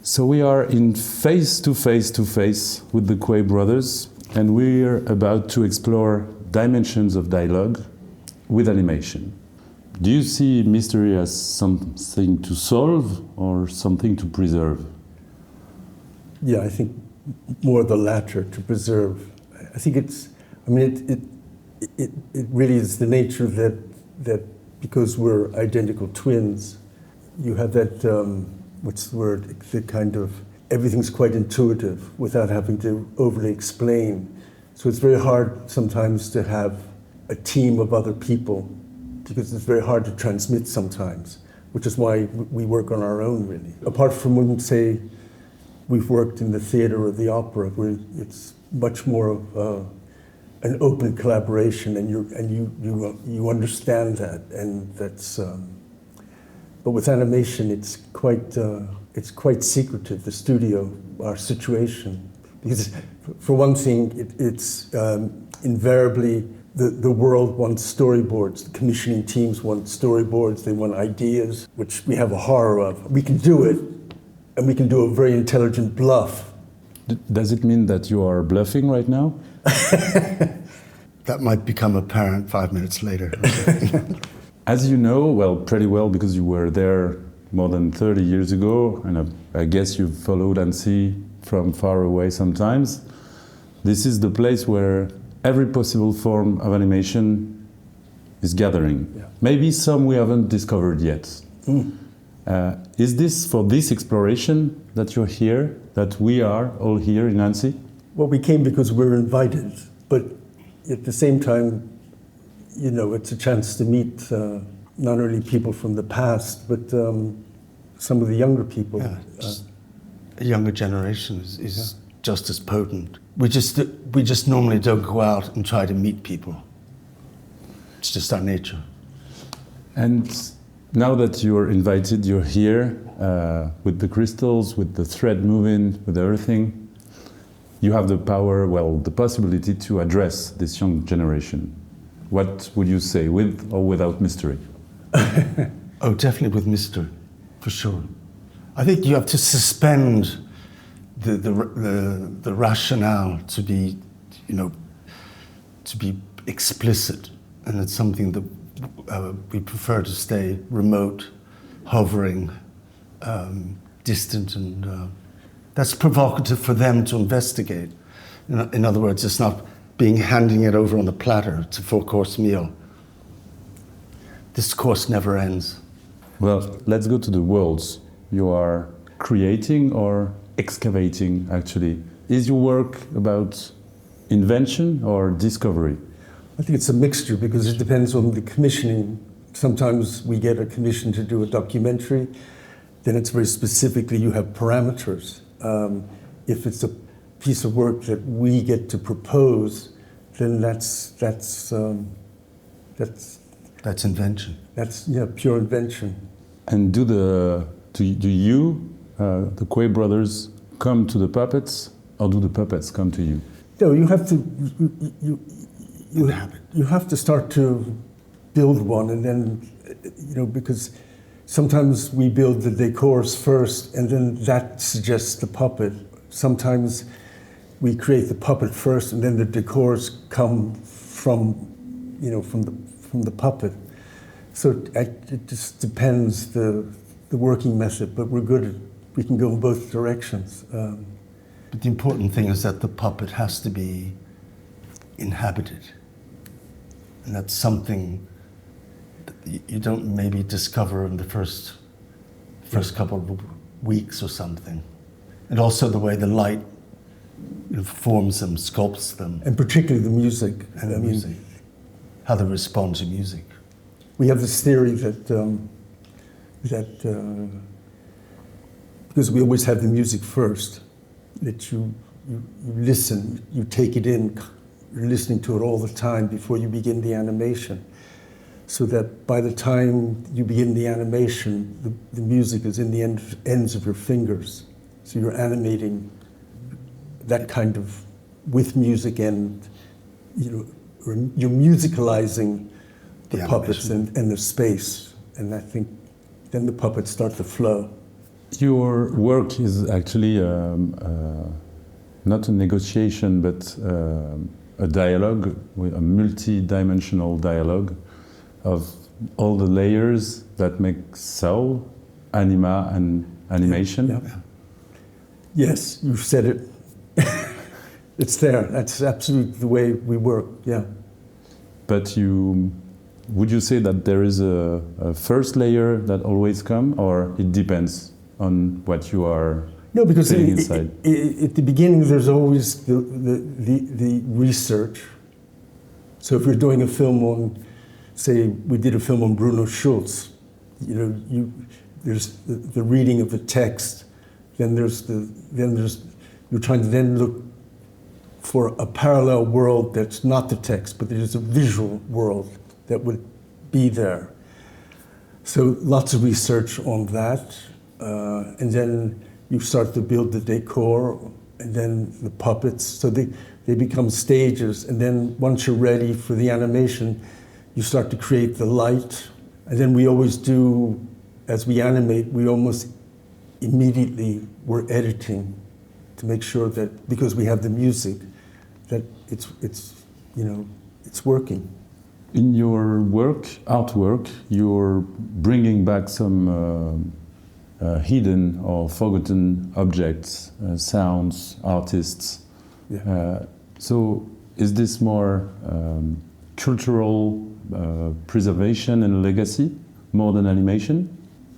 So we are in face to face with the Quay Brothers, and we're about to explore dimensions of dialogue with animation. Do you see mystery as something to solve or something to preserve? Yeah, I think more the latter, to preserve. I think it really is the nature that because we're identical twins, you have that, what's the word, the kind of, everything's quite intuitive without having to overly explain. So it's very hard sometimes to have a team of other people because it's very hard to transmit sometimes, which is why we work on our own, really. Apart from when, say, we've worked in the theater or the opera, where it's much more of an open collaboration, and you understand that, and that's. But with animation, it's quite secretive. The studio, our situation, because for one thing, it's invariably the world wants storyboards. The commissioning teams want storyboards. They want ideas, which we have a horror of. We can do it, and we can do a very intelligent bluff. Does it mean that you are bluffing right now? That might become apparent 5 minutes later. As you know, well, pretty well, because you were there more than 30 years ago, and I guess you've followed Annecy from far away sometimes. This is the place where every possible form of animation is gathering. Yeah. Maybe some we haven't discovered yet. Is this for this exploration that you're here, that we are all here in Annecy? Well, we came because we were invited, but at the same time, you know, it's a chance to meet not only people from the past, but some of the younger people. Yeah, a younger generation is just as potent. We just normally don't go out and try to meet people. It's just our nature. And now that you're invited, you're here with the crystals, with the thread moving, with everything. You have the power, well, the possibility to address this young generation. What would you say, with or without mystery? Oh, definitely with mystery, for sure. I think you have to suspend the rationale to be, you know, to be explicit, and it's something that we prefer to stay remote, hovering, distant, and that's provocative for them to investigate. In other words, it's not handing it over on a platter. It's a 4-course meal. This course never ends. Well, let's go to the worlds. You are creating or excavating, actually. Is your work about invention or discovery? I think it's a mixture, because it depends on the commissioning. Sometimes we get a commission to do a documentary, then it's very specifically, you have parameters. If it's a piece of work that we get to propose, then that's invention. That's pure invention. And do you, the Quay Brothers, come to the puppets, or do the puppets come to you? No, you have to you have to start to build one, and then because sometimes we build the decors first, and then that suggests the puppet. Sometimes we create the puppet first, and then the decors come from the puppet. So it just depends the working method, but we can go in both directions. But the important thing is that the puppet has to be inhabited, and that's something that you don't maybe discover in the first couple of weeks or something. And also the way the light forms them, sculpts them. And particularly the music. And the music. How they respond to music. We have this theory that because we always have the music first, that you listen, you take it in, you're listening to it all the time before you begin the animation. So that by the time you begin the animation, the music is in the ends of your fingers. So you're animating that kind of with music, and you're musicalizing the puppets and the space. And I think then the puppets start to flow. Your work is actually not a negotiation, but a dialogue, a multi-dimensional dialogue of all the layers that make soul, anima, and animation. Yeah. Yes, you've said it. It's there. That's absolutely the way we work. Yeah. But would you say that there is a first layer that always comes, or it depends on what you are? No, because feeling inside? At the beginning, there's always the research. So if we're doing a film on, say, we did a film on Bruno Schulz, there's the reading of the text, then you're trying to then look for a parallel world that's not the text, but there's a visual world that would be there. So lots of research on that, and then you start to build the decor, and then the puppets. So they become stages, and then once you're ready for the animation, you start to create the light. And then we always do, as we animate, we almost immediately we're editing to make sure that, because we have the music, that it's working. In your work, artwork, you're bringing back some hidden or forgotten objects, sounds, artists. Yeah. So is this more cultural preservation and legacy more than animation?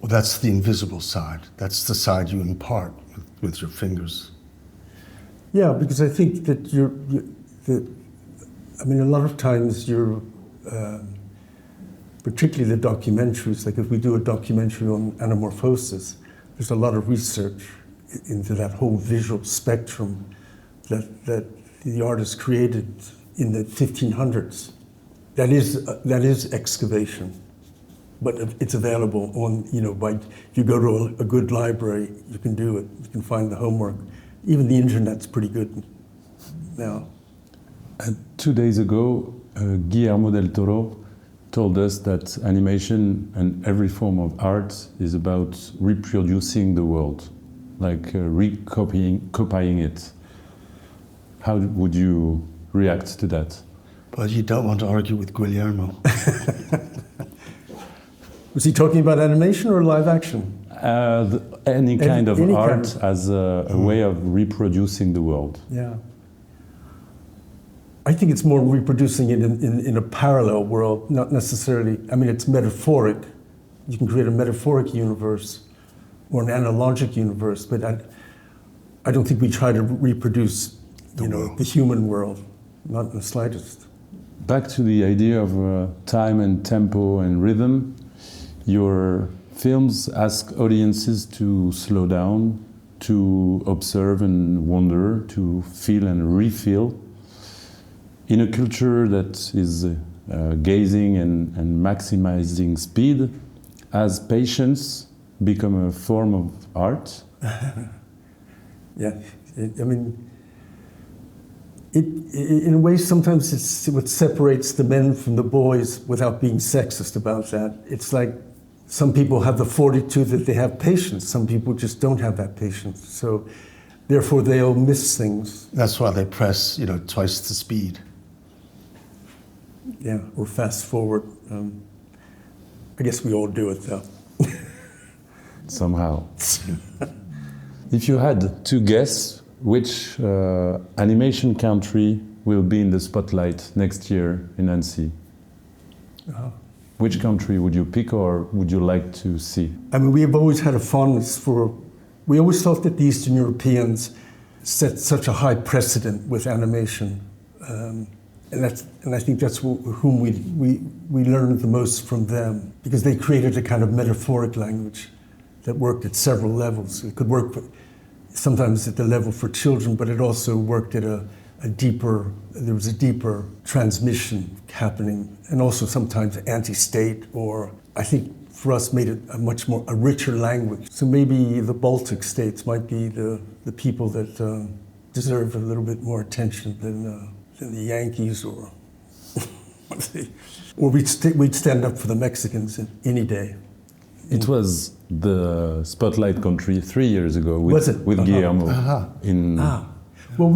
Well, that's the invisible side. That's the side you impart with your fingers. Yeah, because I think that a lot of times particularly the documentaries, like if we do a documentary on anamorphosis, there's a lot of research into that whole visual spectrum that the artist created in the 1500s. That is excavation, but it's available on, if you go to a good library, you can do it. You can find the homework. Even the internet's pretty good now. 2 days ago, Guillermo del Toro told us that animation and every form of art is about reproducing the world, like copying it. How would you react to that? But you don't want to argue with Guillermo. Was he talking about animation or live action? Any kind of any art kind of... as a way of reproducing the world. Yeah. I think it's more reproducing it in a parallel world, not necessarily, it's metaphoric. You can create a metaphoric universe or an analogic universe, but I don't think we try to reproduce the human world, not in the slightest. Back to the idea of time and tempo and rhythm, your films ask audiences to slow down, to observe and wonder, to feel and refeel. In a culture that is gazing and maximizing speed, has patience become a form of art? Yeah, in a way, sometimes it's what separates the men from the boys without being sexist about that. It's like some people have the fortitude that they have patience. Some people just don't have that patience. So therefore, they'll miss things. That's why they press, twice the speed. Yeah, or fast forward. I guess we all do it, though. Somehow. If you had to guess which animation country will be in the spotlight next year in Annecy, which country would you pick or would you like to see? We have always had a fondness for... We always thought that the Eastern Europeans set such a high precedent with animation. And I think that's whom we learned the most from them, because they created a kind of metaphoric language that worked at several levels. It could work sometimes at the level for children, but it also worked at there was a deeper transmission happening, and also sometimes anti-state, or I think for us made it a richer language. So maybe the Baltic states might be the people that deserve a little bit more attention than the Yankees, or we'd stand up for the Mexicans any day. It was the Spotlight country 3 years ago with, Was it? with Guillermo. In, Well,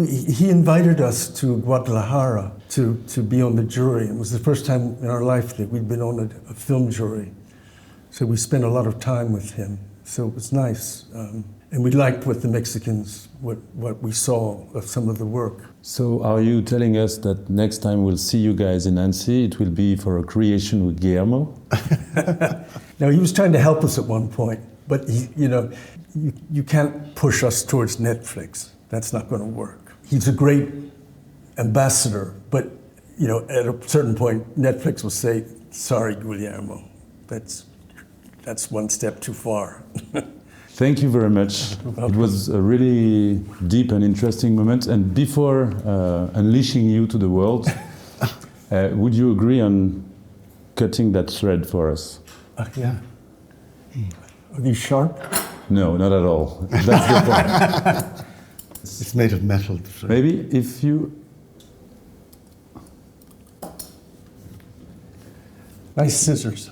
he invited us to Guadalajara to be on the jury. It was the first time in our life that we'd been on a film jury. So we spent a lot of time with him. So it was nice. And we liked what the Mexicans, what we saw of some of the work. So are you telling us that next time we'll see you guys in Annecy, it will be for a creation with Guillermo? Now, he was trying to help us at one point, but you can't push us towards Netflix. That's not going to work. He's a great ambassador, but at a certain point, Netflix will say, "Sorry, Guillermo, that's one step too far." Thank you very much. It was a really deep and interesting moment. And before unleashing you to the world, would you agree on cutting that thread for us? Yeah. Are these sharp? No, not at all. That's the point. It's made of metal. Maybe if you... Nice scissors.